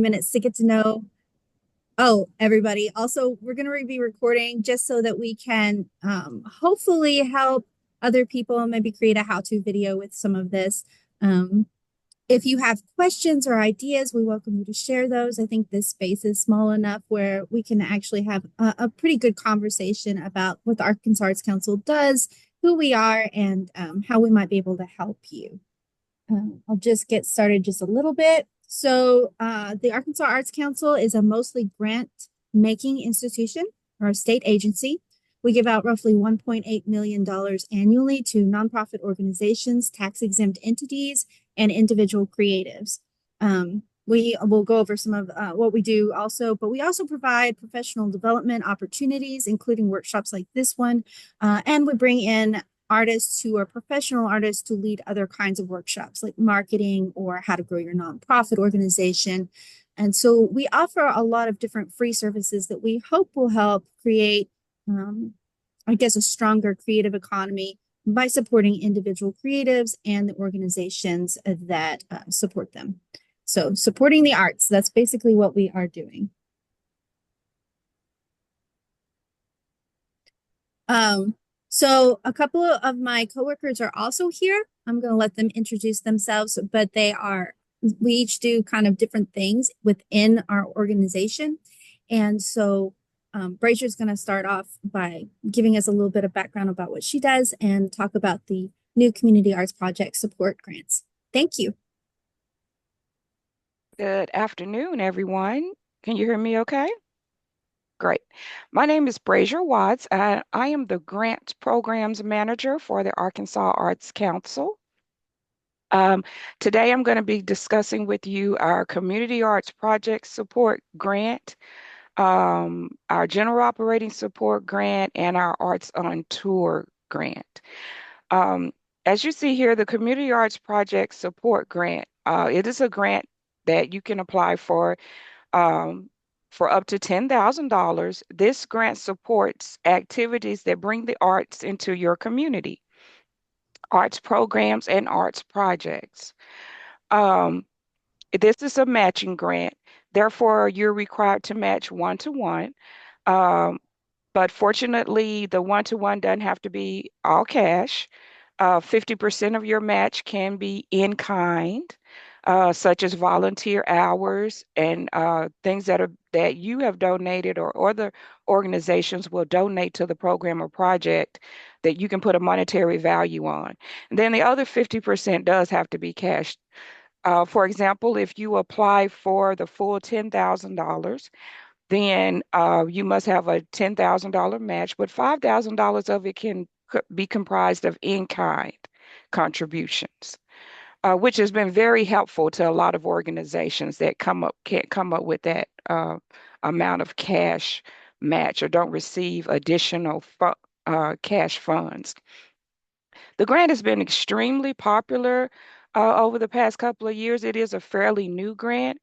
minutes to get to know, oh, everybody. Also, we're going to be recording just so that we can hopefully help other people maybe create a how-to video with some of this. Um, if you have questions or ideas, we welcome you to share those. I think this space is small enough where we can actually have a pretty good conversation about what the Arkansas Arts Council does, who we are, and how we might be able to help you. I'll just get started just a little bit. So the Arkansas Arts Council is a mostly grant-making institution or a state agency. We give out roughly $1.8 million annually to nonprofit organizations, tax-exempt entities, and individual creatives. We will go over some of what we do also, but we also provide professional development opportunities, including workshops like this one, and we bring in artists who are professional artists to lead other kinds of workshops like marketing or how to grow your nonprofit organization. And so we offer a lot of different free services that we hope will help create, I guess, a stronger creative economy by supporting individual creatives and the organizations that support them. So supporting the arts, that's basically what we are doing. So a couple of my coworkers are also here. I'm going to let them introduce themselves, but we each do kind of different things within our organization. And so Brazier's going to start off by giving us a little bit of background about what she does and talk about the new Community Arts Project support grants. Thank you. Good afternoon, everyone. Can you hear me okay? Great. My name is Brazier Watts, and I am the Grant Programs Manager for the Arkansas Arts Council. Today, I'm going to be discussing with you our Community Arts Project Support Grant, our General Operating Support Grant, and our Arts on Tour Grant. As you see here, the Community Arts Project Support Grant, it is a grant that you can apply for up to $10,000. This grant supports activities that bring the arts into your community, arts programs and arts projects. This is a matching grant. Therefore, you're required to match one-to-one. But fortunately, the one-to-one doesn't have to be all cash. 50% of your match can be in kind, such as volunteer hours and things that you have donated or other organizations will donate to the program or project that you can put a monetary value on. And then the other 50% does have to be cash. For example, if you apply for the full $10,000, then you must have a $10,000 match, but $5,000 of it can be comprised of in-kind contributions, which has been very helpful to a lot of organizations that can't come up with that amount of cash match or don't receive additional cash funds. The grant has been extremely popular over the past couple of years. It is a fairly new grant,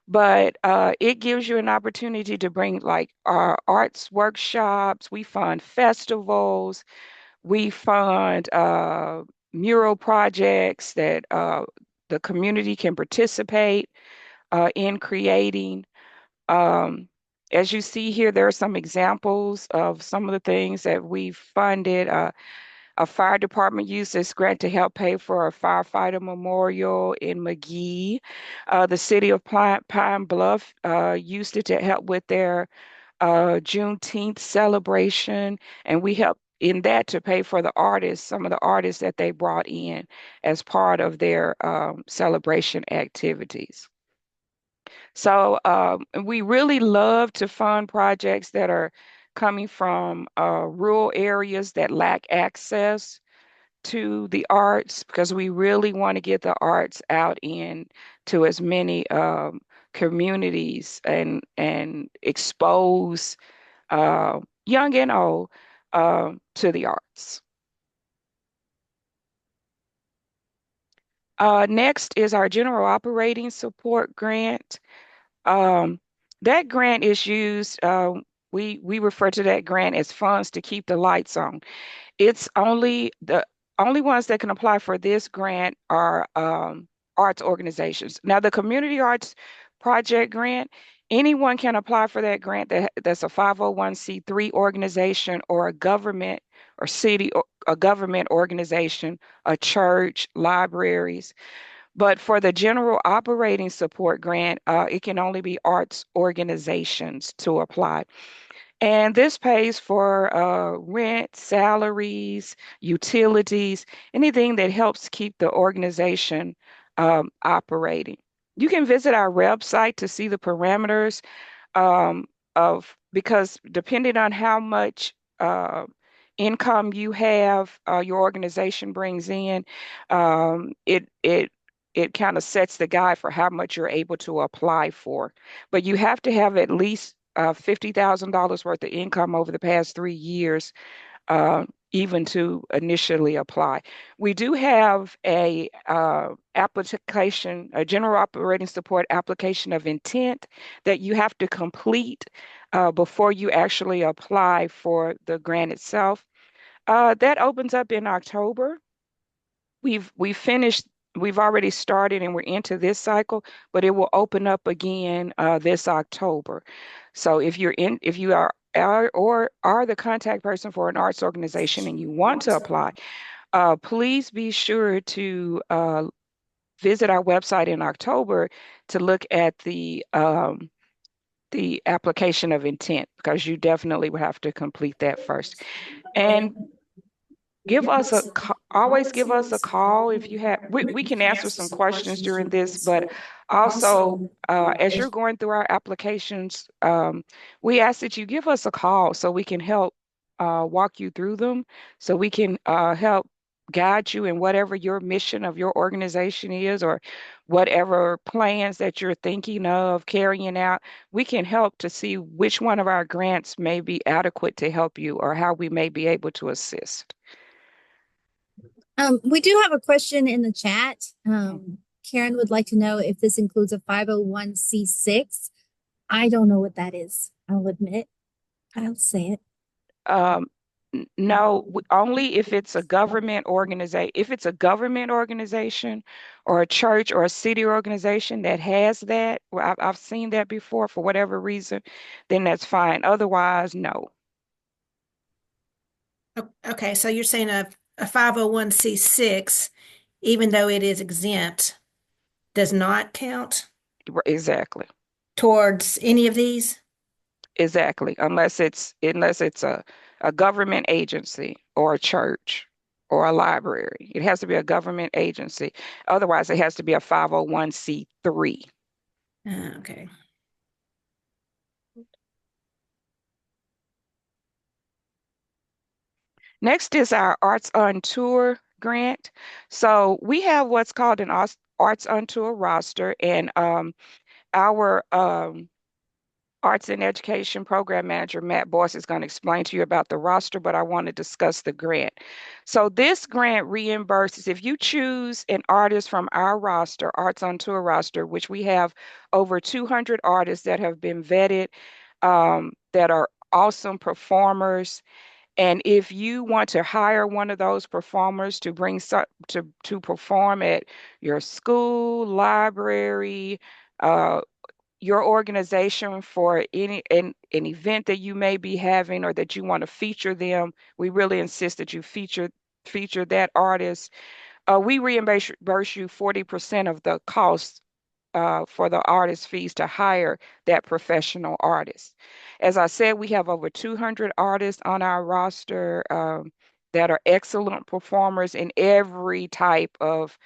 but it gives you an opportunity to bring like our arts workshops. We fund festivals. We fund mural projects that the community can participate in creating. As you see here, there are some examples of some of the things that we've funded. A fire department used this grant to help pay for a firefighter memorial in McGee. The city of Pine Bluff used it to help with their Juneteenth celebration, and we helped in that to pay for the artists, some of the artists that they brought in as part of their celebration activities. So we really love to fund projects that are coming from rural areas that lack access to the arts because we really want to get the arts out in to as many communities and expose young and old to the arts. Next is our General Operating Support Grant. That grant is used, we refer to that grant as funds to keep the lights on. It's the only ones that can apply for this grant are arts organizations. Now, the Community Arts project grant, anyone can apply for that grant that's a 501c3 organization or a government or city or a government organization, a church, libraries. But for the general operating support grant, it can only be arts organizations to apply. And this pays for rent, salaries, utilities, anything that helps keep the organization operating. You can visit our website to see the parameters um, of because depending on how much income you have, your organization brings in, it kind of sets the guide for how much you're able to apply for. But you have to have at least $50,000 worth of income over the past 3 years, even to initially apply. We do have a application, a general operating support application of intent that you have to complete before you actually apply for the grant itself. That opens up in October. We've finished, we've already started and we're into this cycle, but it will open up again this October. So if you are or are the contact person for an arts organization and you want to apply, please be sure to visit our website in October to look at the application of intent because you definitely will have to complete that first. And always give us a call if you have we can answer some questions during this, but also as you're going through our applications, we ask that you give us a call so we can help walk you through them, so we can help guide you in whatever your mission of your organization is or whatever plans that you're thinking of carrying out. We can help to see which one of our grants may be adequate to help you or how we may be able to assist. We do have a question in the chat. Karen would like to know if this includes a 501c6. I don't know what that is. I'll admit. I'll say it. Um, no, only if it's a government organization. If it's a government organization or a church or a city organization that has that, well, I've seen that before for whatever reason, then that's fine. Otherwise, no. Okay, so you're saying a 501c6, even though it is exempt, does not count Exactly. towards any of these? Exactly. Unless it's a government agency or a church or a library. It has to be a government agency. Otherwise, it has to be a 501c3. Okay. Next is our Arts on Tour grant. So we have what's called an Arts on Tour roster, and our Arts and Education Program Manager, Matt Boyce, is going to explain to you about the roster, but I want to discuss the grant. So this grant reimburses, if you choose an artist from our roster, Arts on Tour roster, which we have over 200 artists that have been vetted, that are awesome performers. And if you want to hire one of those performers to to perform at your school, library, uh, your organization for an event that you may be having or that you want to feature them, we really insist that you feature that artist. We reimburse you 40% of the cost for the artist fees to hire that professional artist. As I said, we have over 200 artists on our roster that are excellent performers in every type of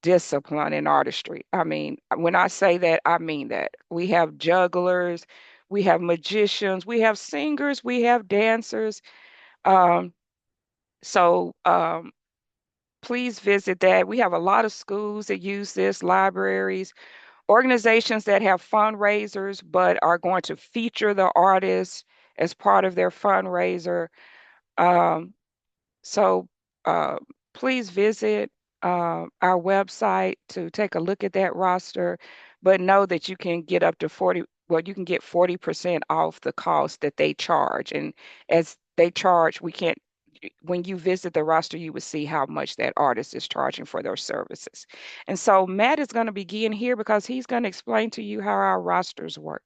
discipline in artistry. I mean, when I say that, I mean that. We have jugglers, we have magicians, we have singers, we have dancers. Um, so please visit that. We have a lot of schools that use this, libraries, organizations that have fundraisers but are going to feature the artists as part of their fundraiser. Um, so uh, please visit our website to take a look at that roster, but know that you can get up to 40, well, you can get 40% off the cost that they charge. And as they charge, we can't, when you visit the roster, you would see how much that artist is charging for those services. And so Matt is going to begin here because he's going to explain to you how our rosters work.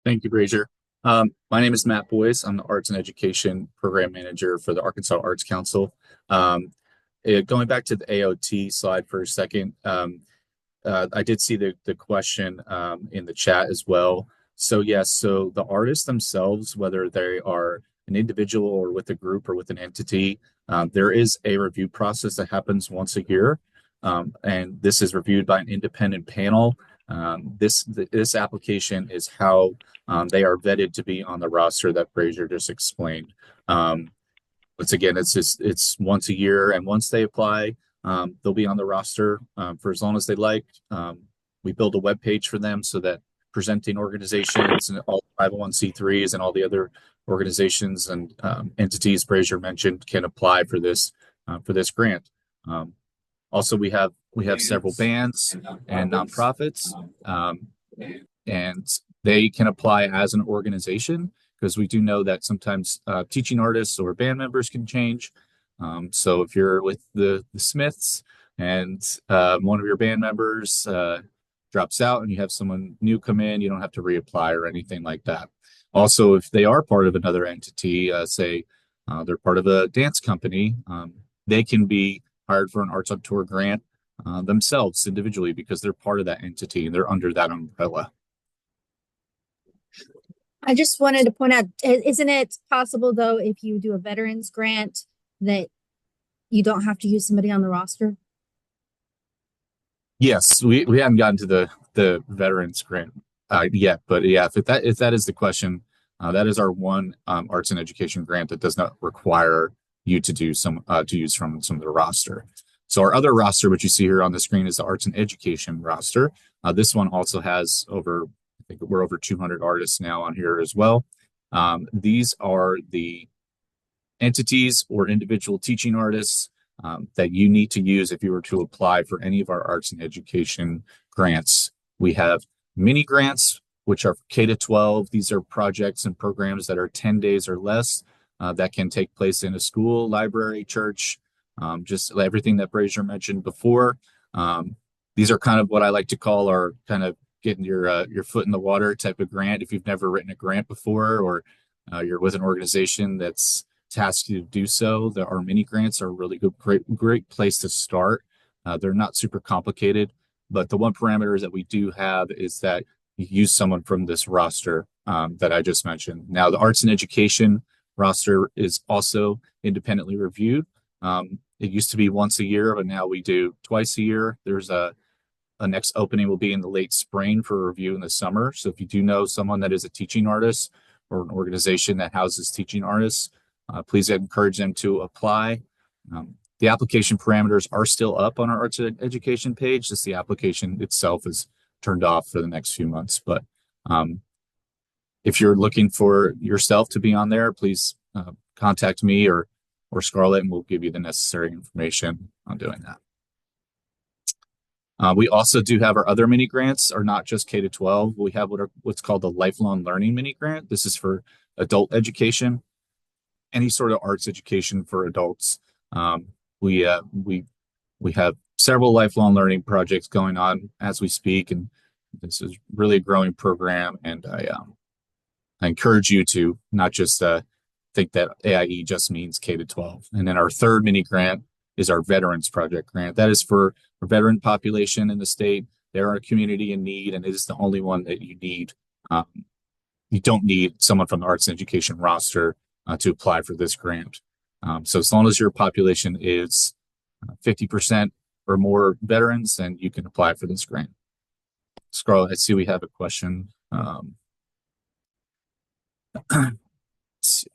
Thank you, Brazier. My name is Matt Boyce. I'm the Arts and Education Program Manager for the Arkansas Arts Council. Going back to the AOT slide for a second, I did see the question in the chat as well. So yes, so the artists themselves, whether they are an individual or with a group or with an entity, there is a review process that happens once a year. And this is reviewed by an independent panel. This application is how they are vetted to be on the roster that Brazier just explained. Once again, it's once a year, and once they apply, they'll be on the roster for as long as they like. We build a web page for them so that presenting organizations and all 501c3s and all the other organizations and entities Brazier mentioned can apply for this grant. Also, we have several bands and nonprofits, and they can apply as an organization because we do know that sometimes teaching artists or band members can change. So if you're with the Smiths and one of your band members drops out and you have someone new come in, you don't have to reapply or anything like that. Also, if they are part of another entity, say they're part of a dance company, they can be hired for an Arts on Tour grant themselves individually because they're part of that entity and they're under that umbrella. I just wanted to point out, isn't it possible though, if you do a veterans grant, that you don't have to use somebody on the roster? Yes, we haven't gotten to the veterans grant yet, but yeah, if that is the question, that is our one arts and education grant that does not require you to do to use from some of the roster. So our other roster, which you see here on the screen, is the arts and education roster. This one also has I think we're over 200 artists now on here as well. These are the entities or individual teaching artists that you need to use if you were to apply for any of our arts and education grants. We have mini grants, which are K to 12. These are projects and programs that are 10 days or less that can take place in a school, library, church, just everything that Brazier mentioned before. These are kind of what I like to call our kind of getting your foot in the water type of grant. If you've never written a grant before, or you're with an organization that's tasked you to do so, our mini grants are a really good, great place to start. They're not super complicated, but the one parameter that we do have is that you use someone from this roster that I just mentioned. Now, the arts and education roster is also independently reviewed. It used to be once a year, but now we do twice a year. There's a next opening will be in the late spring for review in the summer. So if you do know someone that is a teaching artist or an organization that houses teaching artists, please encourage them to apply. The application parameters are still up on our arts education page. Just the application itself is turned off for the next few months. But if you're looking for yourself to be on there, please contact me or Scarlett, and we'll give you the necessary information on doing that. We also do have our other mini grants, are not just K to 12. We have what's called the lifelong learning mini grant. This is for adult education, any sort of arts education for adults. We have several lifelong learning projects going on as we speak, and this is really a growing program. And I encourage you to not just think that AIE just means K to 12. And then our third mini grant is our Veterans Project grant. That is for a veteran population in the state. They're a community in need, and it is the only one that you need. You don't need someone from the arts and education roster to apply for this grant. So as long as your population is 50% or more veterans, then you can apply for this grant. Scarlett, I see we have a question. Let's see.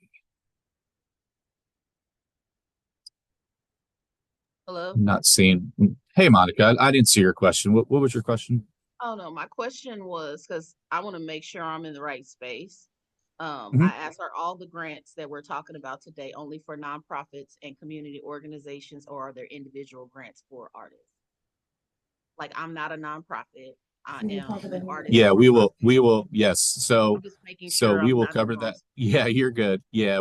Hello? I'm not seeing. Hey, Monica, I didn't see your question. What was your question? Oh no, my question was because I want to make sure I'm in the right space. Mhm. I asked, are all the grants that we're talking about today only for nonprofits and community organizations, or are there individual grants for artists? Like, I'm not a nonprofit. I am an artist. Yeah, we will, yes. So I'm just making sure we I'm will not in the cover wrong that. Yeah, you're good. Yeah,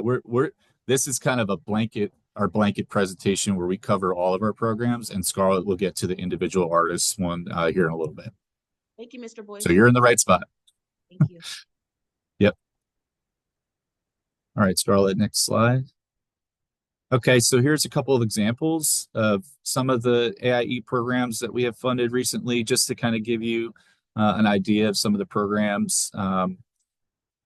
this is kind of our blanket presentation where we cover all of our programs, and Scarlett will get to the individual artists one here in a little bit. Thank you, Mr. So Boyce. you're in the right spot. Thank you. Yep. All right, Scarlett, next slide. Okay, so here's a couple of examples of some of the AIE programs that we have funded recently, just to kind of give you an idea of some of the programs.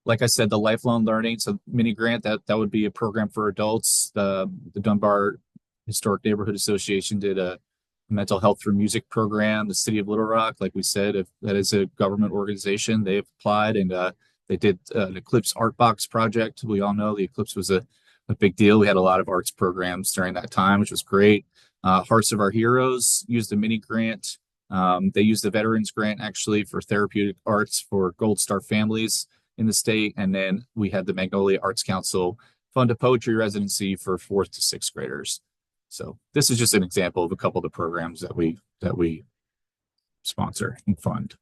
Like I said, the lifelong learning, so mini grant, that would be a program for adults. The Dunbar Historic Neighborhood Association did a mental health through music program. The City of Little Rock, like we said, if that is a government organization, they have applied, and they did an Eclipse Art Box project. We all know the Eclipse was a big deal. We had a lot of arts programs during that time, which was great. Hearts of Our Heroes used a mini grant. They used the Veterans Grant actually for therapeutic arts for Gold Star families in the state. And then we had the Magnolia Arts Council fund a poetry residency for 4th to 6th graders. So this is just an example of a couple of the programs that we sponsor and fund.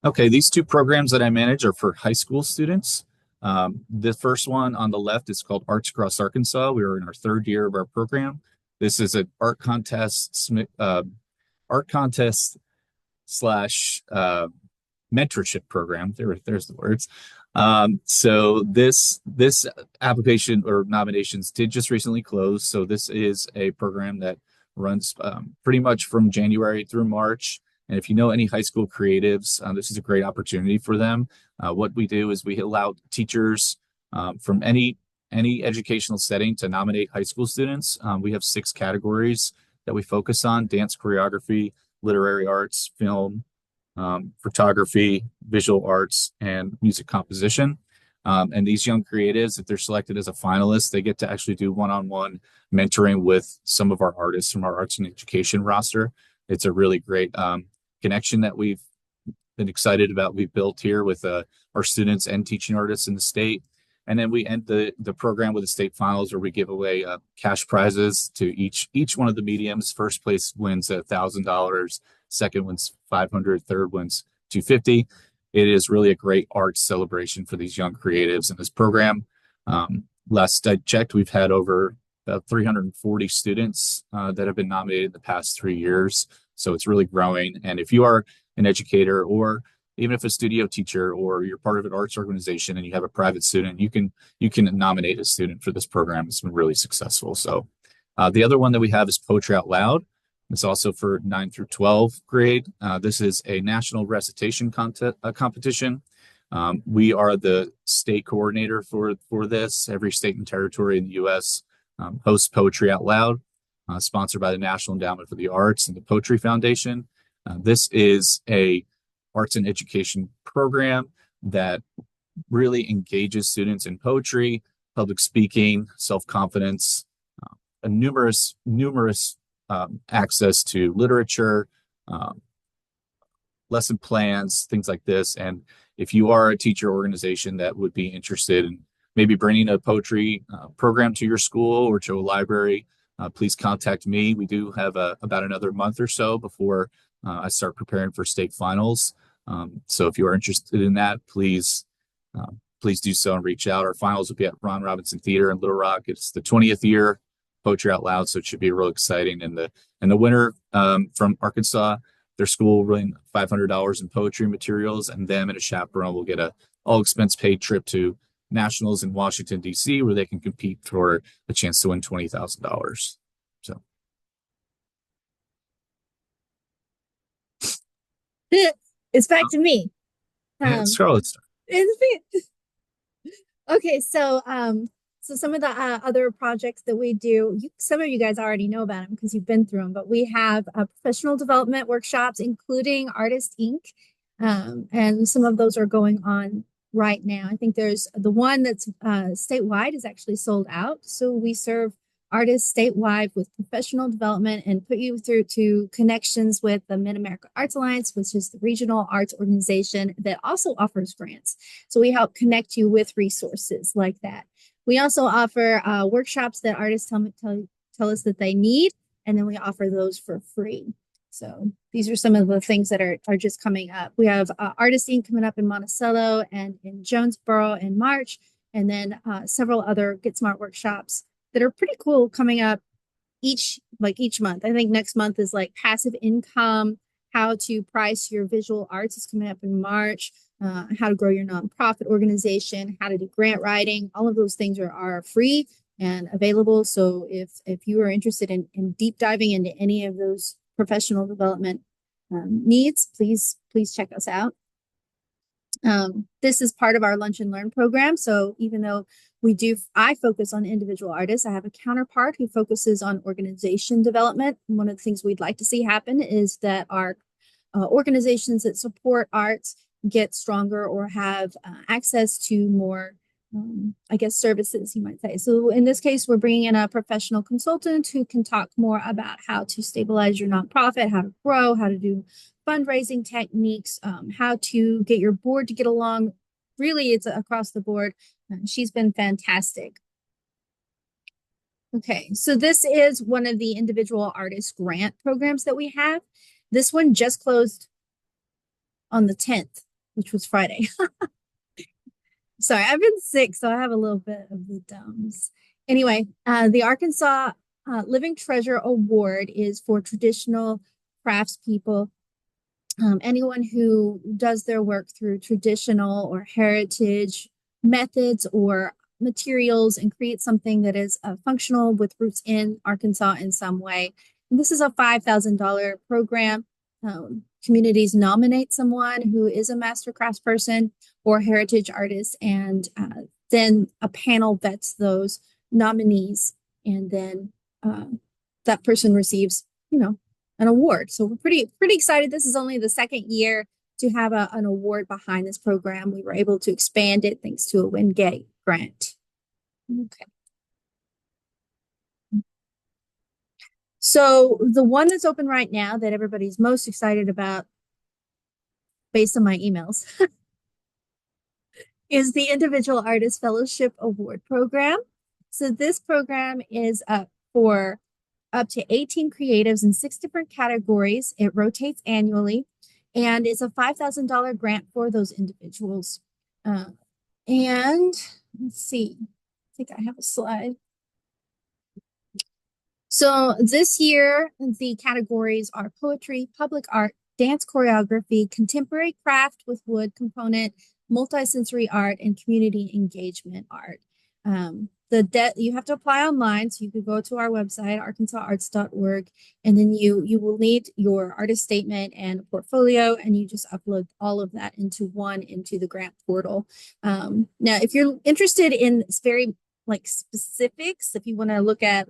Okay, these two programs that I manage are for high school students. The first one on the left is called Arts Across Arkansas. We are in our 3rd year of our program. This is an art contest slash mentorship program. There's the words. So this application or nominations did just recently close. So this is a program that runs pretty much from January through March. And if you know any high school creatives, this is a great opportunity for them. What we do is we allow teachers from any educational setting to nominate high school students. We have 6 categories that we focus on: dance, choreography, literary arts, film, photography, visual arts, and music composition. And these young creatives, if they're selected as a finalist, they get to actually do one-on-one mentoring with some of our artists from our arts and education roster. It's a really great connection that we've been excited about. We've built here with our students and teaching artists in the state. And then we end the program with the state finals, where we give away cash prizes to each one of the mediums. First place wins $1,000, second wins $500, third wins $250. It is really a great arts celebration for these young creatives in this program. Last I checked, we've had over about 340 students that have been nominated in the past 3 years. So it's really growing. And if you are an educator, or even if a studio teacher, or you're part of an arts organization and you have a private student, you can nominate a student for this program. It's been really successful. So the other one that we have is Poetry Out Loud. It's also for 9 through 12 grade. This is a national recitation competition. We are the state coordinator for this. Every state and territory in the U.S. Hosts Poetry Out Loud, sponsored by the National Endowment for the Arts and the Poetry Foundation. This is a arts and education program that really engages students in poetry, public speaking, self-confidence, and numerous access to literature, lesson plans, things like this. And if you are a teacher organization that would be interested in maybe bringing a poetry program to your school or to a library, please contact me. We do have about another month or so before I start preparing for state finals. So if you are interested in that, please do so and reach out. Our finals will be at Ron Robinson Theater in Little Rock. It's the 20th year Poetry Out Loud, so it should be real exciting. And the winner from Arkansas, their school will win $500 in poetry materials, and them and a chaperone will get a all expense paid trip to nationals in Washington, D.C., where they can compete for a chance to win $20,000. So It's back to me. Scarlett's. It's me. Okay, so some of the other projects that we do, some of you guys already know about them because you've been through them, but we have professional development workshops, including Artist Inc. And some of those are going on right now. I think there's the one that's statewide is actually sold out. So we serve artists statewide with professional development and put you through to connections with the Mid-America Arts Alliance, which is the regional arts organization that also offers grants. So we help connect you with resources like that. We also offer workshops that artists tell us that they need. and then we offer those for free. So these are some of the things that are just coming up. We have Artist Inc. coming up in Monticello and in Jonesboro in March, and then several other GetSmART workshops that are pretty cool coming up each month. I think next month is like passive income, how to price your visual arts is coming up in March, how to grow your nonprofit organization, how to do grant writing. All of those things are free and available. So if you are interested in deep diving into any of those professional development needs, please check us out. This is part of our Lunch and Learn program. So even though I focus on individual artists, I have a counterpart who focuses on organization development. And one of the things we'd like to see happen is that our organizations that support arts get stronger or have access to more, I guess, services, you might say. So in this case, we're bringing in a professional consultant who can talk more about how to stabilize your nonprofit, how to grow, how to do fundraising techniques, how to get your board to get along. Really, it's across the board. She's been fantastic. Okay, so this is one of the individual artist grant programs that we have. This one just closed on the 10th, which was Friday. Sorry, I've been sick, so I have a little bit of the dumbs. Anyway, the Arkansas Living Treasure Award is for traditional craftspeople. Anyone who does their work through traditional or heritage methods or materials and create something that is functional with roots in Arkansas in some way. And this is a $5,000 program. Communities nominate someone who is a master craftsperson or heritage artist, and then a panel vets those nominees, and then that person receives, an award. So we're pretty excited. This is only the second year to have an award behind this program. We were able to expand it thanks to a Wingate grant. Okay. So the one that's open right now that everybody's most excited about, based on my emails, is the Individual Artist Fellowship Award Program. So this program is for up to 18 creatives in 6 different categories. It rotates annually, and it's a $5,000 grant for those individuals. And let's see, I think I have a slide. So this year, the categories are poetry, public art, dance choreography, contemporary craft with wood component, multisensory art, and community engagement art. You have to apply online, so you could go to our website, arkansasarts.org, and then you will need your artist statement and a portfolio, and you just upload all of that into the grant portal. Now, if you're interested in very specifics, if you want to look at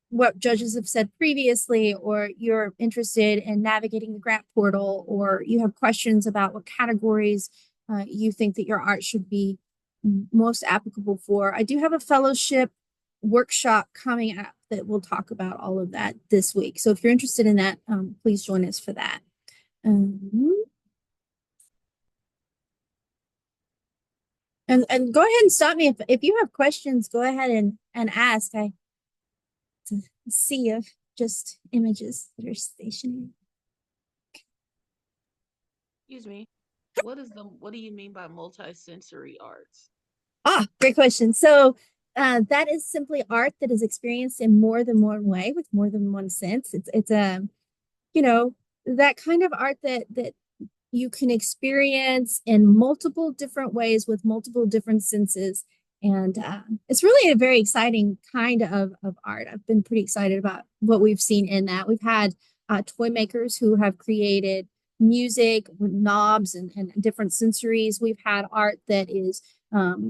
what judges have said previously, or you're interested in navigating the grant portal, or you have questions about what categories you think that your art should be most applicable for, I do have a fellowship workshop coming up that will talk about all of that this week. So if you're interested in that, please join us for that. And go ahead and stop me if you have questions. Go ahead and ask. To see of just images that are stationary. Excuse me. What do you mean by multisensory arts? Great question. So that is simply art that is experienced in more than one way with more than one sense. It's that kind of art that you can experience in multiple different ways with multiple different senses. And it's really a very exciting kind of art. I've been pretty excited about what we've seen in that. We've had toy makers who have created music with knobs and different sensories. We've had art that is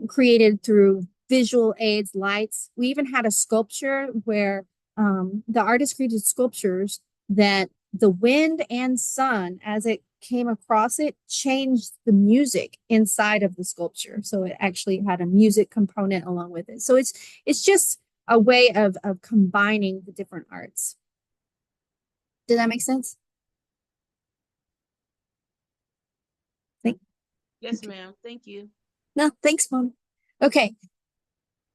created through visual aids, lights. We even had a sculpture where the artist created sculptures that the wind and sun, as it came across it, changed the music inside of the sculpture. So it actually had a music component along with it. So it's just a way of combining the different arts. Did that make sense? Yes, ma'am. Thank you. No, thanks, Mom. Okay.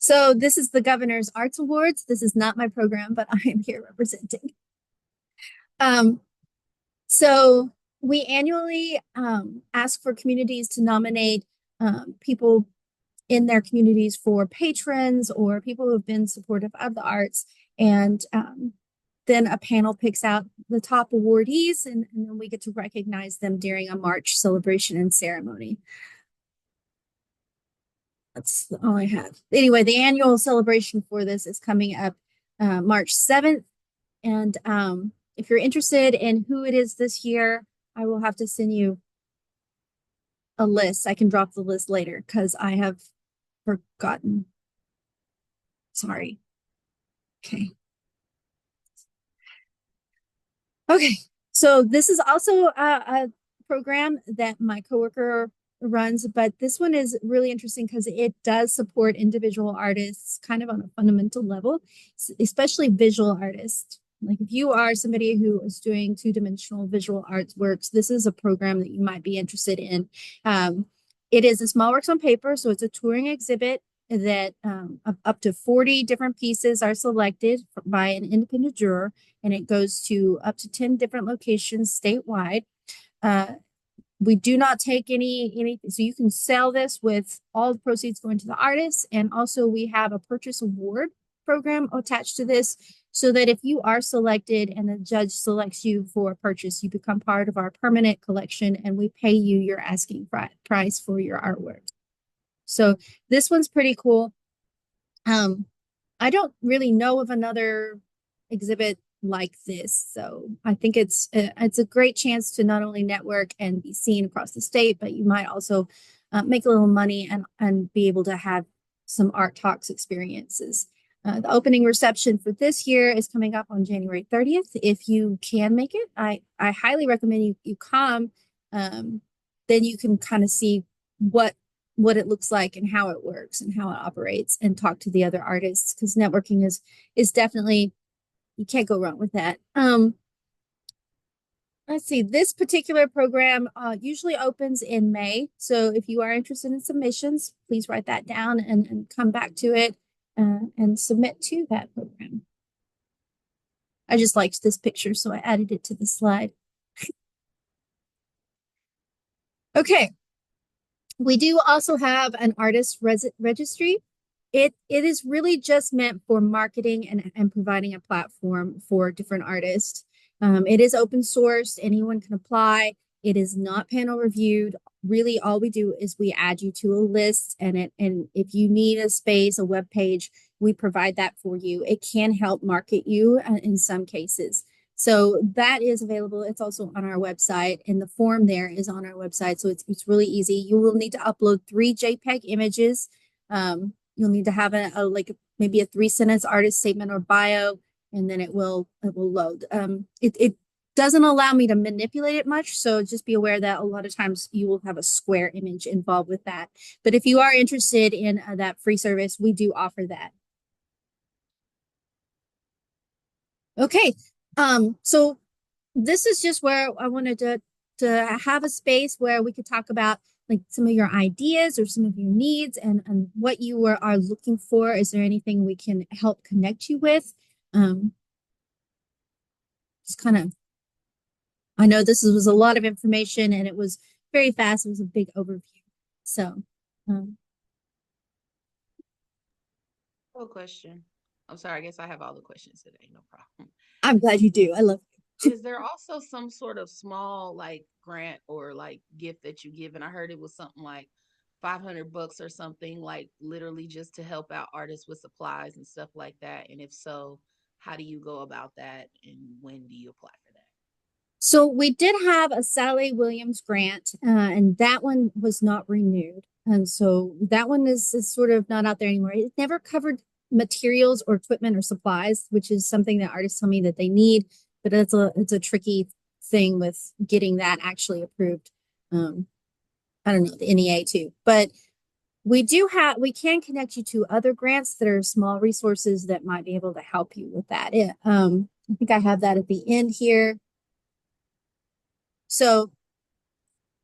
So this is the Governor's Arts Awards. This is not my program, but I am here representing. So we annually ask for communities to nominate people in their communities for patrons or people who have been supportive of the arts. And then a panel picks out the top awardees, and then we get to recognize them during a March celebration and ceremony. That's all I have. Anyway, the annual celebration for this is coming up March 7th. And if you're interested in who it is this year, I will have to send you a list. I can drop the list later because I have forgotten. Sorry. Okay. Okay. So this is also a program that my coworker runs, but this one is really interesting because it does support individual artists kind of on a fundamental level, especially visual artists. Like if you are somebody who is doing two-dimensional visual arts works, this is a program that you might be interested in. It is a small works on paper, so it's a touring exhibit that up to 40 different pieces are selected by an independent juror, and it goes to up to 10 different locations statewide. We do not take anything, so you can sell this with all the proceeds going to the artists. And also we have a purchase award program attached to this so that if you are selected and the judge selects you for a purchase, you become part of our permanent collection and we pay you your asking price for your artwork. So this one's pretty cool. I don't really know of another exhibit like this, so I think it's a great chance to not only network and be seen across the state, but you might also make a little money and be able to have some art talks experiences. The opening reception for this year is coming up on January 30th. If you can make it, I highly recommend you come. Then you can kind of see what it looks like and how it works and how it operates and talk to the other artists, because networking is definitely, you can't go wrong with that. Let's see, this particular program usually opens in May. So if you are interested in submissions, please write that down and come back to it and submit to that program. I just liked this picture, so I added it to the slide. Okay. We do also have an artist registry. It is really just meant for marketing and providing a platform for different artists. It is open source. Anyone can apply. It is not panel reviewed. Really, all we do is we add you to a list, and if you need a space, a web page, we provide that for you. It can help market you in some cases. So that is available. It's also on our website, and the form there is on our website. So it's really easy. You will need to upload 3 JPEG images. You'll need to have maybe a 3-sentence artist statement or bio, and then it will load. It doesn't allow me to manipulate it much, so just be aware that a lot of times you will have a square image involved with that. But if you are interested in that free service, we do offer that. Okay. So this is just where I wanted to have a space where we could talk about like some of your ideas or some of your needs and what you are looking for. Is there anything we can help connect you with? Just kind of, I know this was a lot of information and it was very fast. It was a big overview. So, question. I'm sorry, I guess I have all the questions today, no problem. I'm glad you do. I love it. Is there also some sort of small like grant or like gift that you give? And I heard it was something like $500 or something, like literally just to help out artists with supplies and stuff like that. And if so, how do you go about that and when do you apply for that? So we did have a Sally Williams grant, and that one was not renewed. And so that one is sort of not out there anymore. It never covered materials or equipment or supplies, which is something that artists tell me that they need, but it's a tricky thing with getting that actually approved. I don't know, the NEA too, but we can connect you to other grants that are small resources that might be able to help you with that. I think I have that at the end here. So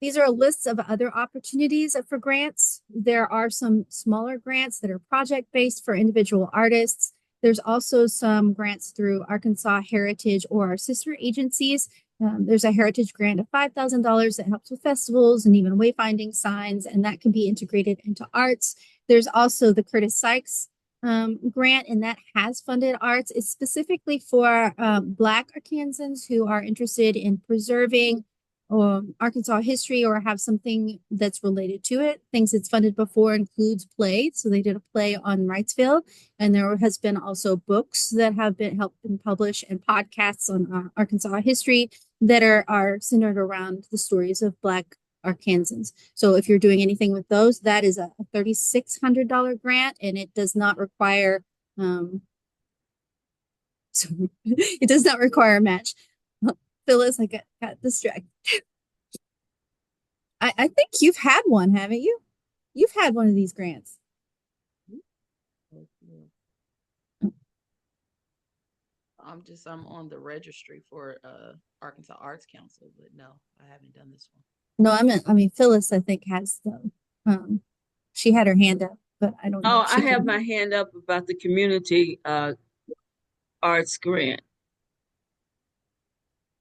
these are lists of other opportunities for grants. there are some smaller grants that are project-based for individual artists. There's also some grants through Arkansas Heritage or our sister agencies. There's a heritage grant of $5,000 that helps with festivals and even wayfinding signs, and that can be integrated into arts. There's also the Curtis Sykes grant, and that has funded arts. It's specifically for Black Arkansans who are interested in preserving Arkansas history or have something that's related to it. Things it's funded before includes plays. So they did a play on Wrightsville, and there has been also books that have been helped and published and podcasts on Arkansas history that are centered around the stories of Black Arkansans. So if you're doing anything with those, that is a $3,600 grant, and it does not require so it does not require a match. Phyllis, I got distracted. I think you've had one, haven't you? You've had one of these grants. I'm on the registry for Arkansas Arts Council, but no, I haven't done this one. No, I mean Phyllis, I think has the she had her hand up, but I don't know. Oh, I have my hand up about the community arts grant.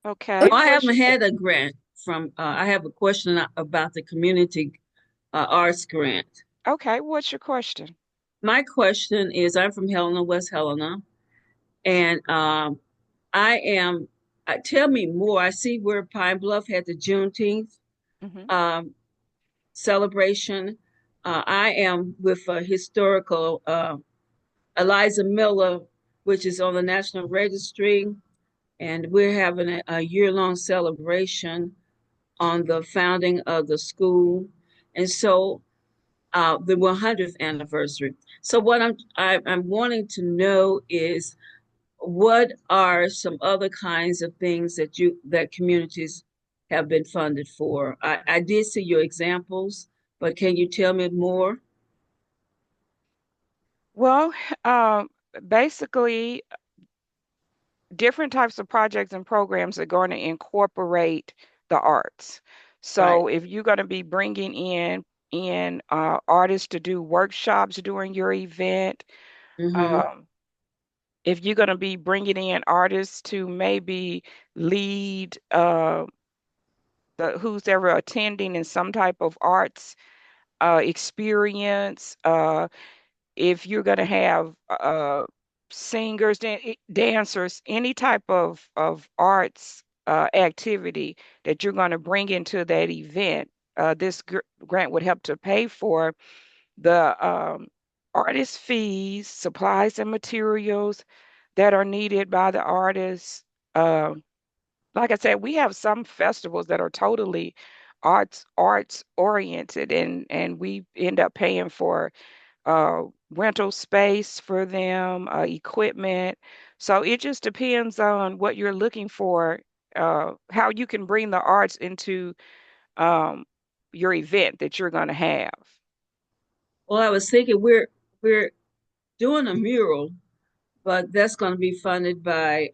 Okay. I haven't had a grant from, I have a question about the community arts grant. Okay, what's your question? My question is, I'm from Helena, West Helena, and tell me more. I see where Pine Bluff had the Juneteenth celebration. I am with a historical Eliza Miller, which is on the National Registry, and we're having a year-long celebration on the founding of the school, and so the 100th anniversary. So what I'm wanting to know is, what are some other kinds of things that communities have been funded for? I did see your examples, but can you tell me more? Well, basically, different types of projects and programs are going to incorporate the arts. So Right. if you're going to be bringing in artists to do workshops during your event, Mm-hmm. if you're going to be bringing in artists to maybe lead who's ever attending in some type of arts experience, if you're going to have singers, dancers, any type of arts activity that you're going to bring into that event, this grant would help to pay for the artist fees, supplies and materials that are needed by the artists. Uh, like I said, we have some festivals that are totally arts oriented, and we end up paying for rental space for them, equipment. So it just depends on what you're looking for, how you can bring the arts into um, your event that you're going to have. Well, I was thinking we're doing a mural, but that's going to be funded by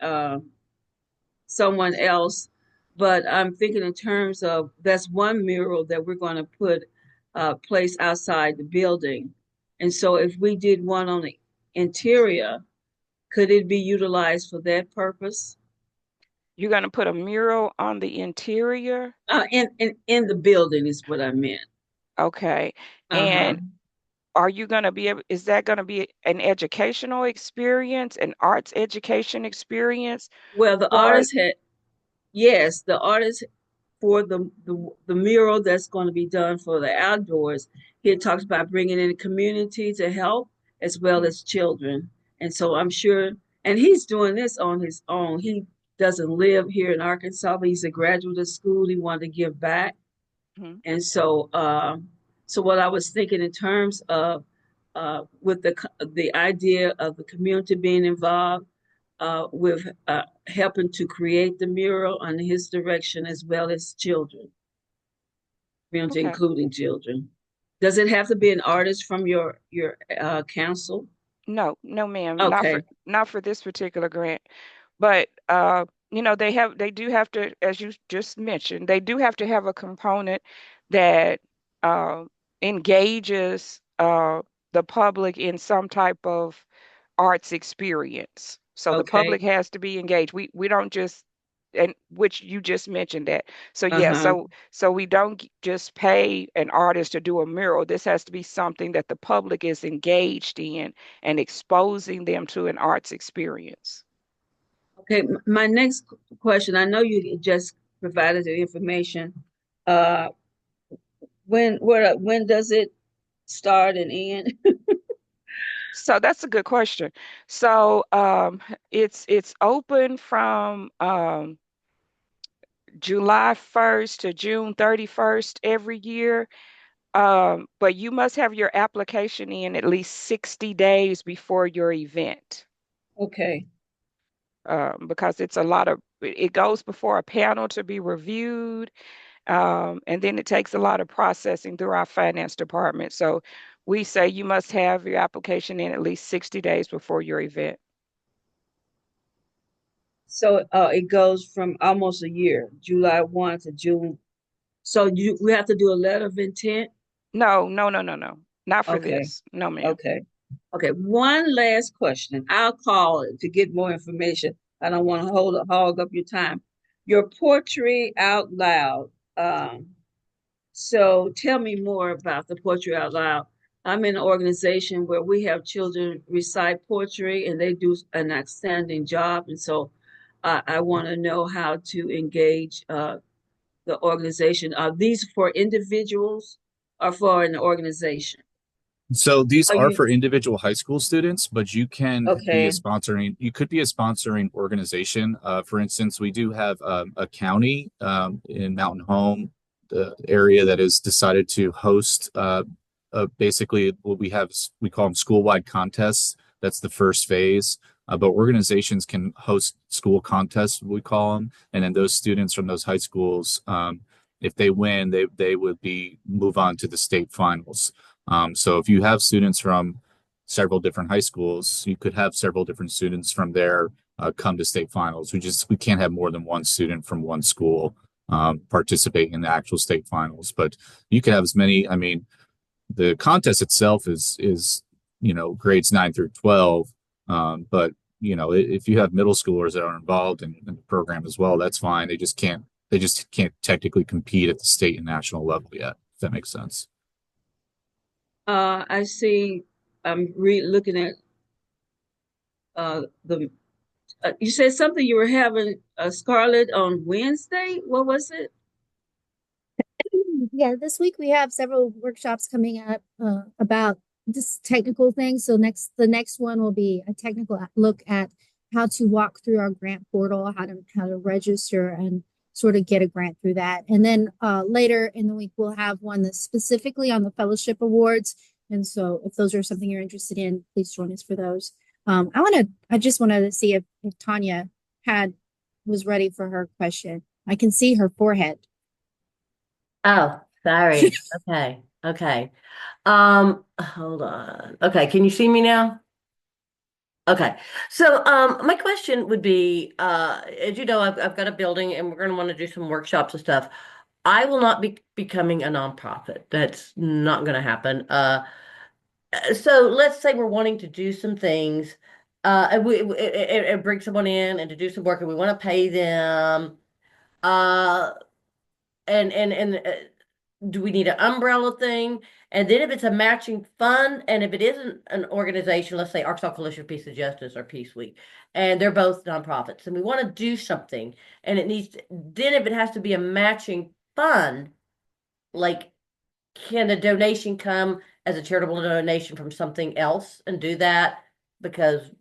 someone else. But I'm thinking in terms of, that's one mural that we're going to put place outside the building. And so if we did one on the interior, could it be utilized for that purpose? You're going to put a mural on the interior? In the building is what I meant. Okay. Uh-huh. And are you going to be able, is that going to be an educational experience, an arts education experience? Well, the Or artist had, yes, the artist for the mural that's going to be done for the outdoors, he talks about bringing in the community to help as well as children. And so I'm sure, and he's doing this on his own. He doesn't live here in Arkansas, but he's a graduate of school. He wanted to give back. Mhm. And so, so what I was thinking in terms of with the idea of the community being involved with helping to create the mural under his direction, as well as children, community Okay. including children. Does it have to be an artist from your council? No, no, ma'am, Okay. not for this particular grant. But they do have to, as you just mentioned, they do have to have a component that uh, engages the public in some type of arts experience. So the Okay. public has to be engaged. We don't just, and which you just mentioned that. So yeah, Uh-huh. so we don't just pay an artist to do a mural. This has to be something that the public is engaged in and exposing them to an arts experience. Okay, my next question, I know you just provided the information. Uh, when does it start and end? So that's a good question. So it's open from July 1st to June 31st every year. But you must have your application in at least 60 days before your event, Okay. because it's a lot of, it goes before a panel to be reviewed, and then it takes a lot of processing through our finance department. So we say you must have your application in at least 60 days before your event. So it goes from almost a year, July 1 to June. So we have to do a letter of intent? No, no, no, no, no. Not for Okay. this. No, ma'am. Okay. Okay. One last question. I'll call to get more information. I don't want to hog up your time. Your poetry out loud. So tell me more about the Poetry Out Loud. I'm in an organization where we have children recite poetry and they do an outstanding job. And so I want to know how to engage the organization. Are these for individuals or for an organization? So these Are are you for individual high school students, but okay? you could be a sponsoring organization. For instance, we do have a county in Mountain Home, the area that has decided to host basically what we call them school-wide contests. That's the first phase. But organizations can host school contests, we call them, and then those students from those high schools, if they win, they would be move on to the state finals. So if you have students from several different high schools, you could have several different students from there come to state finals. We can't have more than one student from one school participate in the actual state finals, but you could have as many. I mean, the contest itself is grades 9 through 12, but if you have middle schoolers that are involved in the program as well, that's fine. They just can't technically compete at the state and national level yet, if that makes sense. I see. I'm looking at the. You said something you were having a Scarlet on Wednesday. What was it? Yeah, this week we have several workshops coming up about just technical things. So the next one will be a technical look at how to walk through our grant portal, how to register and sort of get a grant through that. And then later in the week we'll have one that's specifically on the fellowship awards. And so if those are something you're interested in, please join us for those. I just wanted to see if Tanya was ready for her question. I can see her forehead. Oh, sorry. Okay. Okay. Hold on. Okay, can you see me now? Okay. So, my question would be, as you know, I've got a building and we're going to want to do some workshops and stuff. I will not be becoming a nonprofit. That's not going to happen. So let's say we're wanting to do some things, and and bring someone in and to do some work and we want to pay them. Uh, and do we need an umbrella thing? And then if it's a matching fund, and if it isn't an organization, let's say Arkansas Coalition for Peace and Justice or Peace Week, and they're both nonprofits, and we want to do something, and then if it has to be a matching fund, like can a donation come as a charitable donation from something else and do that? Because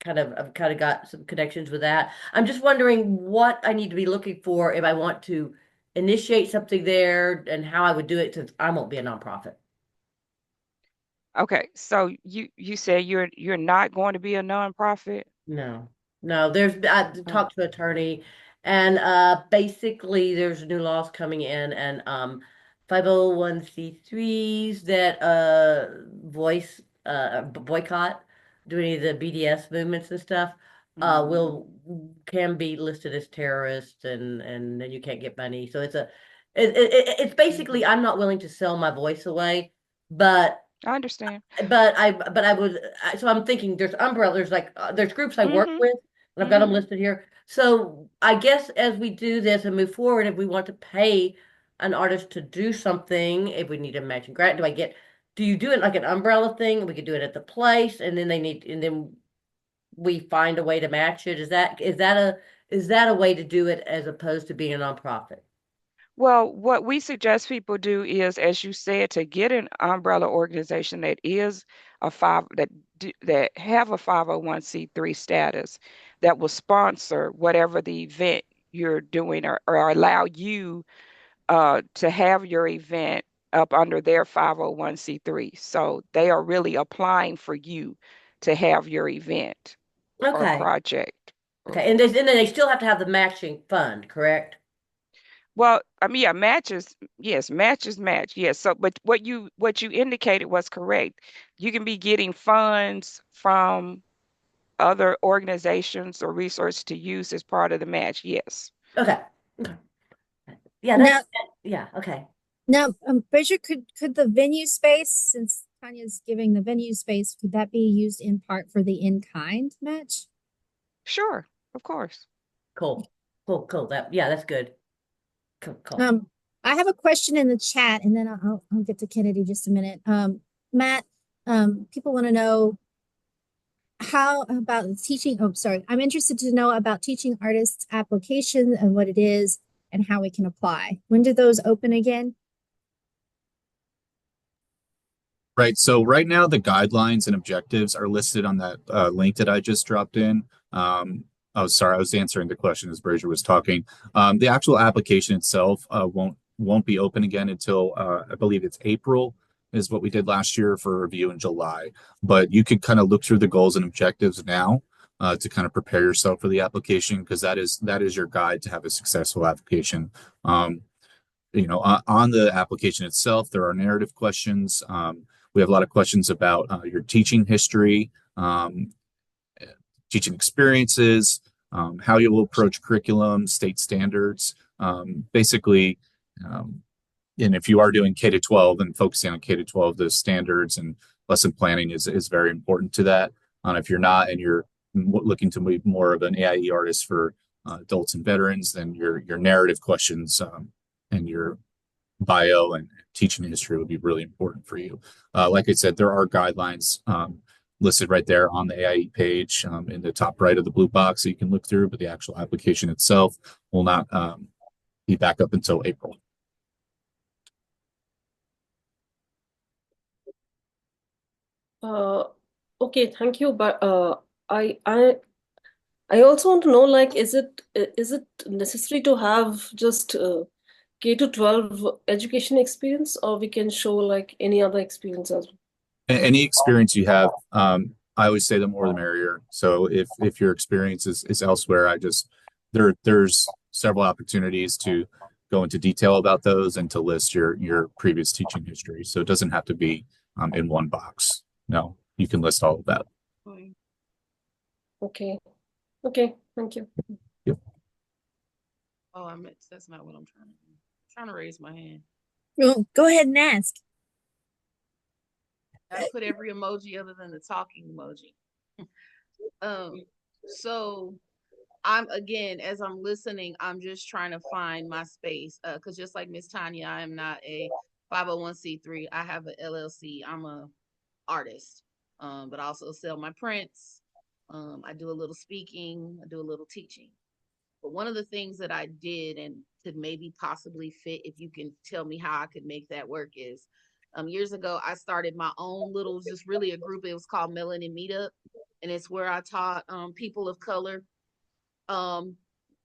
I've kind of got some connections with that. I'm just wondering what I need to be looking for if I want to initiate something there and how I would do it since I won't be a nonprofit. Okay, so you said you're not going to be a nonprofit? No, no, I Oh. talked to an attorney and basically there's new laws coming in and 501c3s that voice boycott doing the BDS movements and stuff Mhm. will can be listed as terrorists and then you can't get money. So it's basically Mhm. I'm not willing to sell my voice away but I understand. but I would, so I'm thinking there's umbrellas, like there's groups I work Mm-hmm. with, and I've got them Mm-hmm. listed here. So I guess as we do this and move forward, if we want to pay an artist to do something, if we need a matching grant, do you do it like an umbrella thing? We could do it at the place, and then and then we find a way to match it. Is that a way to do it as opposed to being a nonprofit? Well, what we suggest people do is, as you said, to get an umbrella organization that is a that have a 501(c)(3) status that will sponsor whatever the event you're doing, or allow you to have your event up under their 501(c)(3). So they are really applying for you to have your event or Okay. project. Okay. And then they still have to have the matching fund, correct? Well, I mean, yeah, matches, yes, matches match, yes. So, but what you indicated was correct. You can be getting funds from other organizations or resources to use as part of the match. Yes. Okay. Okay. Yeah, Now, yeah, okay. Bridget, could the venue space, since Tanya's giving the venue space, could that be used in part for the in-kind match? Sure, of course. Cool. Cool, cool. That's good. Cool, cool. I have a question in the chat, and then I'll get to Kennedy just a minute. Matt, people want to know how about teaching. Oh, sorry. I'm interested to know about teaching artists application and what it is and how we can apply. When do those open again? Right. So right now, the guidelines and objectives are listed on that link that I just dropped in. Oh, sorry, I was answering the question as Bridget was talking. The actual application itself won't be open again until I believe it's April is what we did last year for review in July. But you could kind of look through the goals and objectives now to kind of prepare yourself for the application, because that is your guide to have a successful application. On the application itself, there are narrative questions. We have a lot of questions about your teaching history, teaching experiences, how you will approach curriculum, state standards. Basically, and if you are doing K to 12 and focusing on K to 12, the standards and lesson planning is very important to that. If you're not and you're looking to be more of an AIE artist for adults and veterans, then your narrative questions and your bio and teaching history would be really important for you. Like I said, there are guidelines listed right there on the AIE page in the top right of the blue box that you can look through, but the actual application itself will not be back up until April. Okay, thank you. But I I I also want to know, like, is it necessary to have just K to 12 education experience, or we can show like any other experience as well? Any experience you have, I always say the more the merrier. So if your experience is elsewhere, there's several opportunities to go into detail about those and to list your previous teaching history. So it doesn't have to be in one box. No, you can list all of that. Okay. Okay, thank you. Yep. Oh, that's not what I'm trying to do. I'm trying to raise my hand. Well, go ahead and ask. I put every emoji other than the talking emoji. So I'm again, as I'm listening, I'm just trying to find my space. Because just like Miss Tanya, I am not a 501(c)(3. I have an LLC. I'm a artist. But I also sell my prints. I do a little speaking, I do a little teaching. But one of the things that I did and could maybe possibly fit, if you can tell me how I could make that work, is years ago I started my own little, just really a group. It was called Melanin Meetup, and it's where I taught people of color um,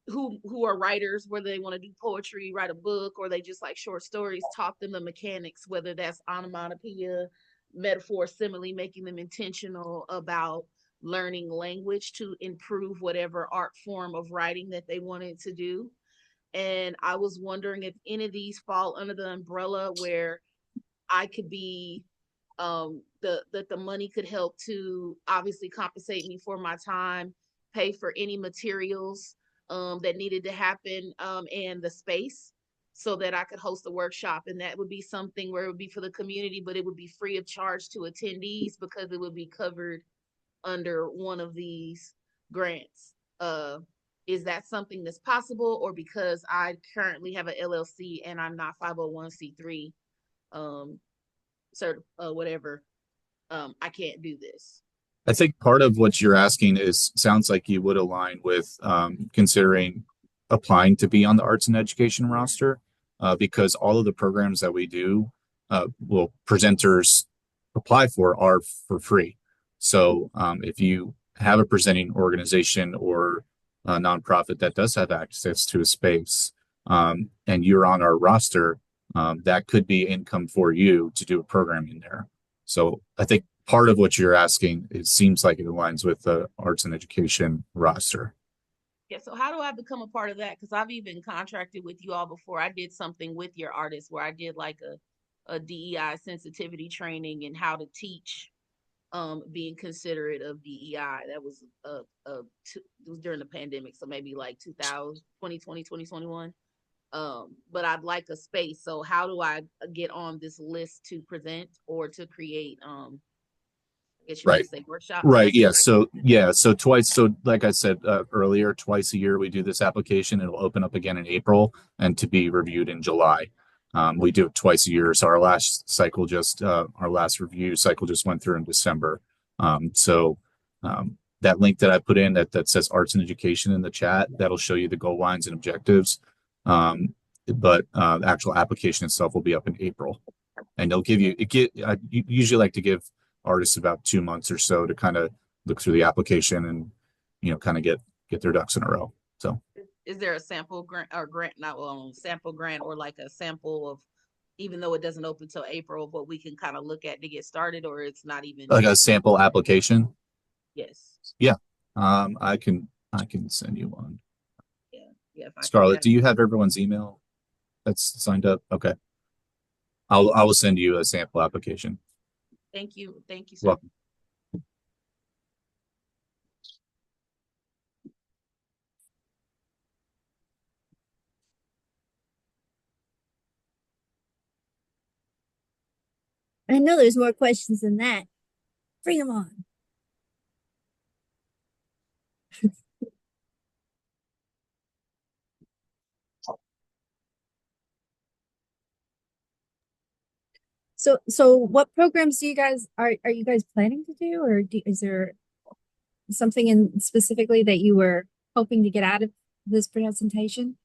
who are writers, whether they want to do poetry, write a book, or they just like short stories, taught them the mechanics, whether that's onomatopoeia, metaphor, simile, making them intentional about learning language to improve whatever art form of writing that they wanted to do. And I was wondering if any of these fall under the umbrella where I could be the money could help to obviously compensate me for my time, pay for any materials that needed to happen, and the space. so that I could host a workshop. And that would be something where it would be for the community, but it would be free of charge to attendees because it would be covered under one of these grants. Is that something that's possible, or because I currently have an LLC and I'm not 501c3 whatever, I can't do this? I think part of what you're asking sounds like you would align with considering applying to be on the arts and education roster, because all of the programs that we do, presenters apply for are for free. So if you have a presenting organization or a nonprofit that does have access to a space, and you're on our roster, that could be income for you to do a program in there. So I think part of what you're asking, it seems like it aligns with the arts and education roster. Yeah, so how do I become a part of that? Because I've even contracted with you all before. I did something with your artists where I did like a DEI sensitivity training and how to teach being considerate of DEI. That was it was during the pandemic, so maybe like 2020, 2021. But I'd like a space. So how do I get on this list to present or to create I guess you Right. might say workshops? Right. Yeah. So twice. So like I said earlier, twice a year we do this application. It'll open up again in April and to be reviewed in July. We do it twice a year. So our last review cycle just went through in December. That link that I put in that says arts and education in the chat, that'll show you the goal lines and objectives. But the actual application itself will be up in April, and they'll give you I usually like to give artists about 2 months or so to kind of look through the application and kind of get their ducks in a row. So is there a sample sample grant or like a sample of, even though it doesn't open till April, but we can kind of look at to get started, or it's not even like a sample application? Yes. Yeah. I can send you one. Yeah. Scarlett, do you have everyone's email that's signed up? Okay. I will send you a sample application. Thank you, sir. Welcome. I know there's more questions than that. Bring them on. So what programs do you guys are you guys planning to do, or is there something in specifically that you were hoping to get out of this presentation?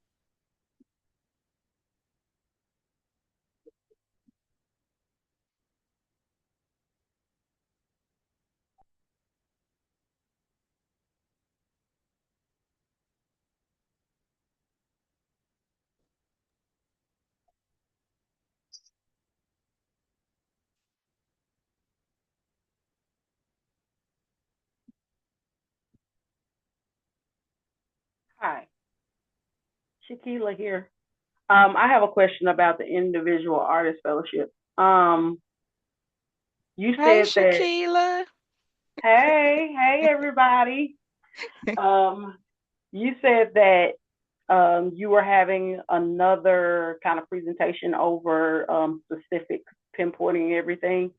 Hi, Shakila here. I have a question about the individual artist fellowship. You Hey, said that, Shakila. hey, everybody. You said that you were having another kind of presentation over specific pinpointing everything.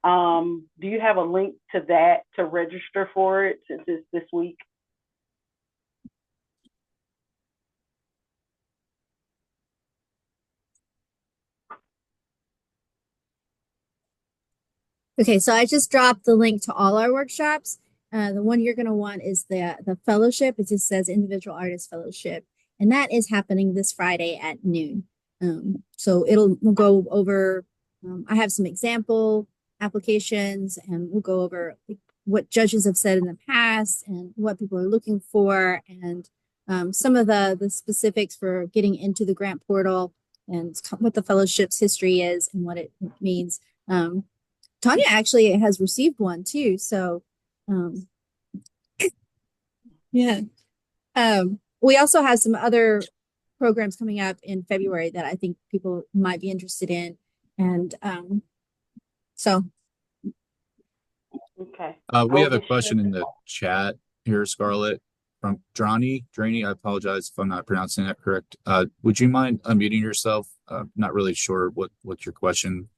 Do you have a link to that to register for it since it's this week? Okay, so I just dropped the link to all our workshops. The one you're going to want is the fellowship. It just says Individual Artist Fellowship, and that is happening this Friday at noon. So we'll go over. I have some example applications, and we'll go over what judges have said in the past and what people are looking for, and some of the specifics for getting into the grant portal and what the fellowship's history is and what it means. Tanya actually has received one too. So, yeah. We also have some other programs coming up in February that I think people might be interested in. And so. Okay. We have a question in the chat here, Scarlett. from Drani. I apologize if I'm not pronouncing that correct. Would you mind unmuting yourself? Not really sure what your question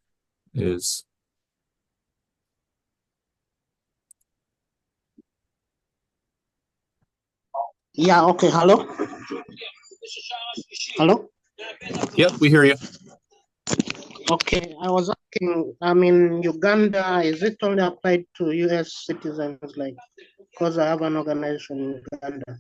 is. Yeah, okay. Hello? Hello? Yep, we hear you. Okay, I was asking, I mean, Uganda, is it only applied to US citizens, like, because I have an organization in Uganda?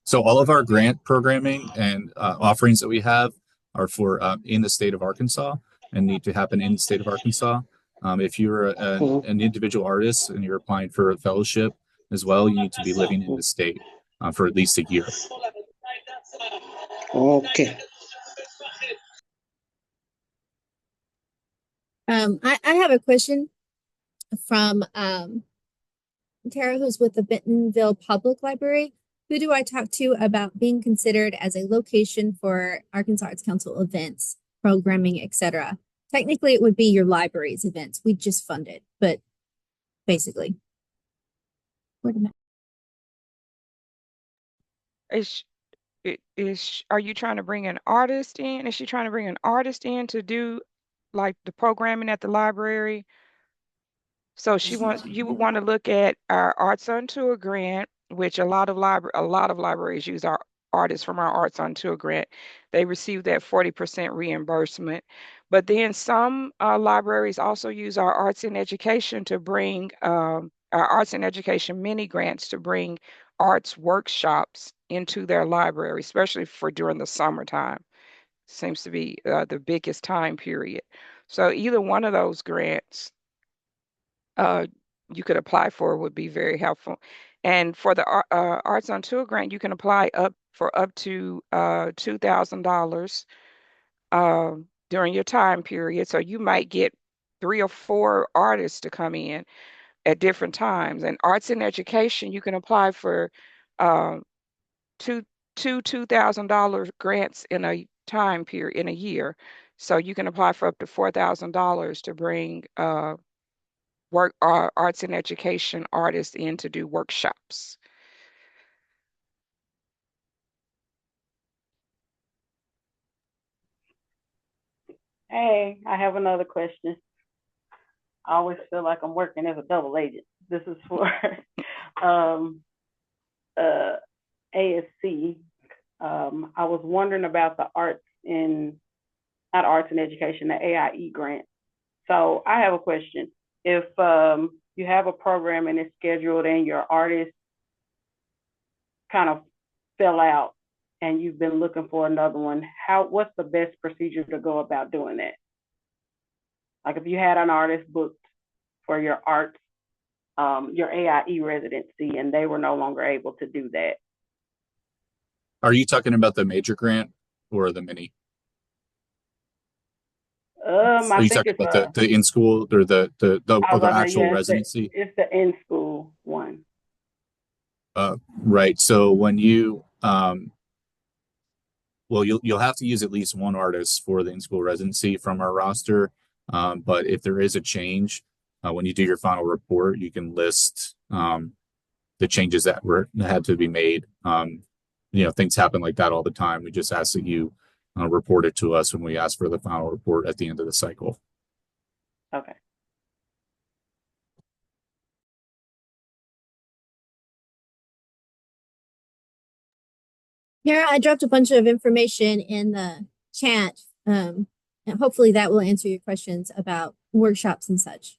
So all of our grant programming and offerings that we have are for in the state of Arkansas and need to happen in the state of Arkansas. If you're an individual artist and you're applying for a fellowship as well, you need to be living in the state for at least a year. Okay. I have a question from Tara, who's with the Bentonville Public Library. Who do I talk to about being considered as a location for Arkansas Arts Council events, programming, etc.? Technically, it would be your library's events. We just fund it, but basically. Are you trying to bring an artist in? Is she trying to bring an artist in to do like the programming at the library? So you would want to look at our Arts on Tour grant, which a lot of libraries use our artists from our Arts on Tour grant. They receive that 40% reimbursement. But then some libraries also use our Arts in Education to bring our Arts in Education mini grants to bring arts workshops into their library, especially for during the summertime. Seems to be the biggest time period. So either one of those grants you could apply for would be very helpful. And for the Arts on Tour grant, you can apply up to $2,000 during your time period. So you might get 3 or 4 artists to come in at different times. And Arts in Education, you can apply for uh, two $2,000 grants in a time period in a year. So you can apply for up to $4,000 to bring arts and education artists in to do workshops. Hey, I have another question. I always feel like I'm working as a double agent. This is for ASC. I was wondering about the not arts and education, the AIE grant. So I have a question. If you have a program and it's scheduled and your artist kind of fell out and you've been looking for another one, what's the best procedure to go about doing that? Like if you had an artist booked for your arts, your AIE residency, and they were no longer able to do that. Are you talking about the major grant or the mini? Are you talking about the in school or the actual residency? It's the in school one. Right. So when you well, you'll have to use at least one artist for the in school residency from our roster. But if there is a change, when you do your final report, you can list the changes that had to be made. Things happen like that all the time. We just ask that you report it to us when we ask for the final report at the end of the cycle. Okay. Here, I dropped a bunch of information in the chat, and hopefully that will answer your questions about workshops and such.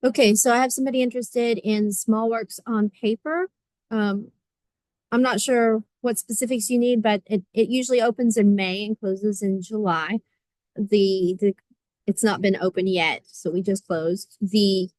Okay, so I have somebody interested in small works on paper. I'm not sure what specifics you need, but it usually opens in May and closes in July. It's not been open yet, so we just closed. The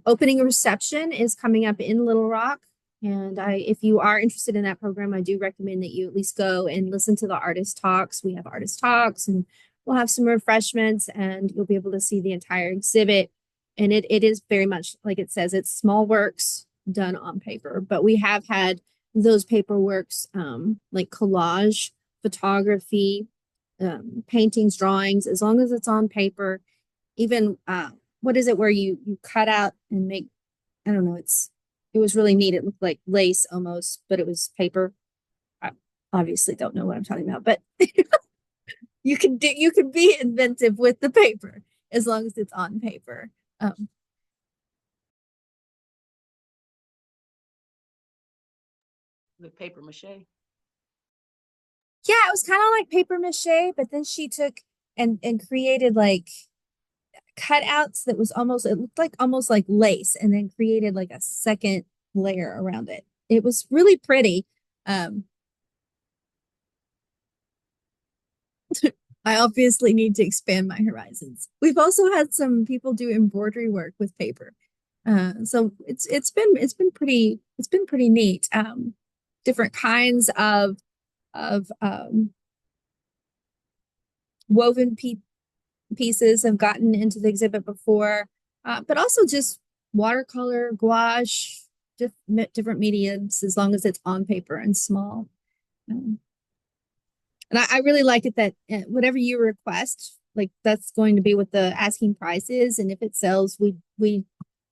opening reception is coming up in Little Rock, and if you are interested in that program, I do recommend that you at least go and listen to the artist talks. We have artist talks, and we'll have some refreshments, and you'll be able to see the entire exhibit. And it is very much like it says, it's small works done on paper, but we have had those paperworks, like collage, photography, paintings, drawings, as long as it's on paper. Even what is it where you cut out and make, I don't know, it was really neat. It looked like lace almost, but it was paper. I obviously don't know what I'm talking about, but you can be inventive with the paper as long as it's on paper. With paper mache. Yeah, it was kind of like paper mache, but then she took and created like cutouts that was almost, it looked like almost like lace, and then created like a second layer around it. It was really pretty. I obviously need to expand my horizons. We've also had some people do embroidery work with paper. So it's been pretty neat. Different kinds of woven pieces have gotten into the exhibit before, but also just watercolor, gouache, different mediums, as long as it's on paper and small. And I really like it that whatever you request, like that's going to be what the asking price is. And if it sells, we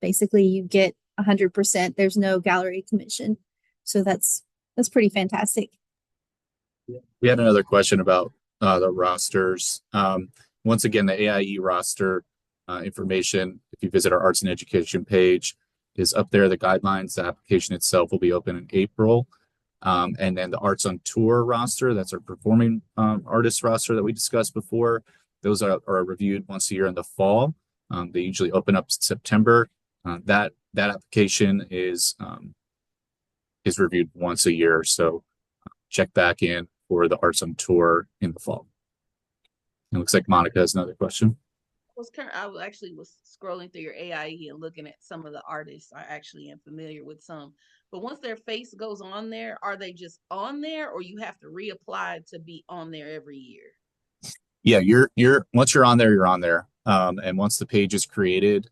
basically, you get 100%. There's no gallery commission. So that's pretty fantastic. We had another question about the rosters. Once again, the AIE roster information, if you visit our arts and education page, is up there. The guidelines, the application itself will be open in April. And then the Arts on Tour roster, that's our performing artist roster that we discussed before. Those are reviewed once a year in the fall. They usually open up September. That application is reviewed once a year. So check back in for the Arts on Tour in the fall. It looks like Monica has another question. I actually was scrolling through your AIE and looking at some of the artists. I actually am familiar with some, but once their face goes on there, are they just on there, or you have to reapply to be on there every year? Yeah, you're once you're on there, you're on there. And once the page is created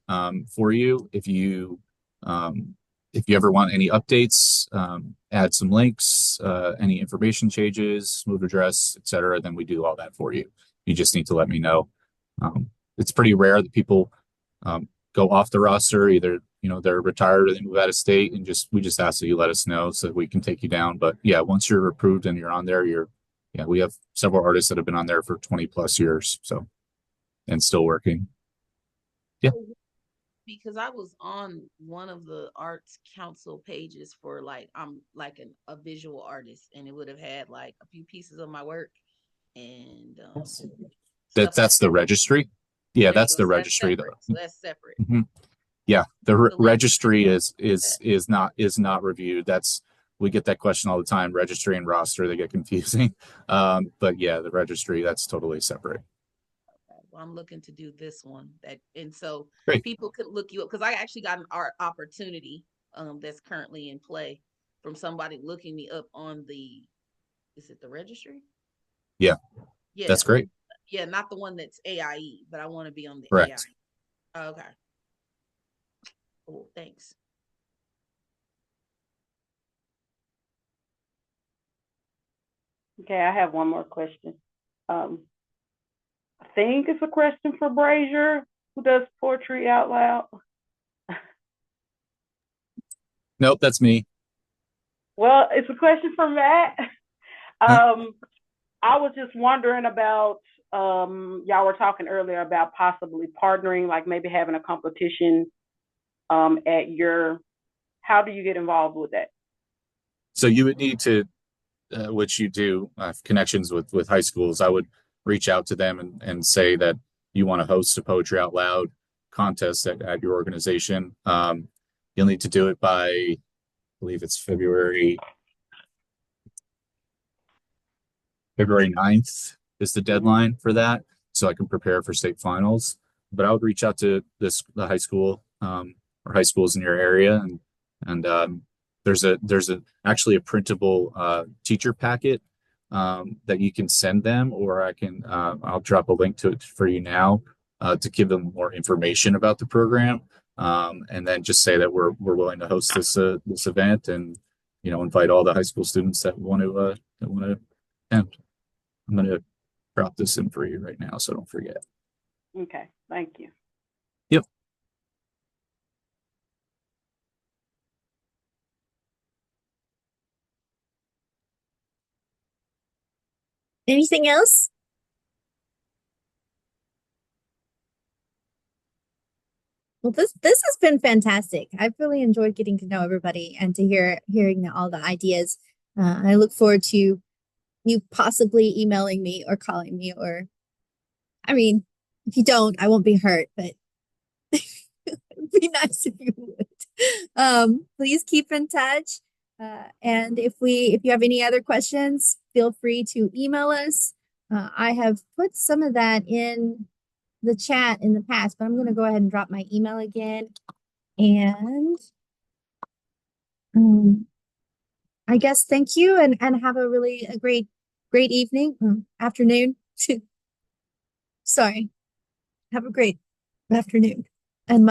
for you, if you ever want any updates, add some links, any information changes, move address, etc., then we do all that for you. You just need to let me know. It's pretty rare that people go off the roster, either they're retired or they move out of state, and we just ask that you let us know so that we can take you down. But yeah, once you're approved and you're on there, we have several artists that have been on there for 20+ years, so, and still working. Yeah. Because I was on one of the arts council pages for I'm like a visual artist, and it would have had like a few pieces of my work, and that's the registry. Yeah, that's the registry though. So that's separate. Mm-hmm. Yeah, the registry is not reviewed. We get that question all the time. Registry and roster, they get confusing. But yeah, the registry, that's totally separate. Okay, well, I'm looking to do this one, and so Great. People could look you up, because I actually got an art opportunity that's currently in play from somebody looking me up on is it the registry? Yeah, that's great. Yeah, not the one that's AIE, but I want to be on the Correct. AIE. Okay. Cool, thanks. Okay, I have one more question. I think it's a question for Brazier, who does poetry out loud. Nope, that's me. Well, it's a question for Matt. I was just wondering about, y'all were talking earlier about possibly partnering, like maybe having a competition how do you get involved with that? So you would need to, which you do, connections with high schools. I would reach out to them and say that you want to host a Poetry Out Loud contest at your organization. You'll need to do it by, I believe it's February 9th is the deadline for that, so I can prepare for state finals. But I would reach out to the high school or high schools in your area, and there's actually a printable teacher packet that you can send them, or I'll drop a link to it for you now to give them more information about the program, and then just say that we're willing to host this event, and invite all the high school students that want to attend. I'm going to drop this in for you right now, so don't forget. Okay, thank you. Yep. Anything else? Well, this has been fantastic. I've really enjoyed getting to know everybody and to hearing all the ideas. I look forward to you possibly emailing me or calling me, or I mean, if you don't, I won't be hurt, but it'd be nice if you would. Please keep in touch. And if you have any other questions, feel free to email us. I have put some of that in the chat in the past, but I'm going to go ahead and drop my email again. And I guess thank you and have a great evening, afternoon. Sorry. Have a great afternoon.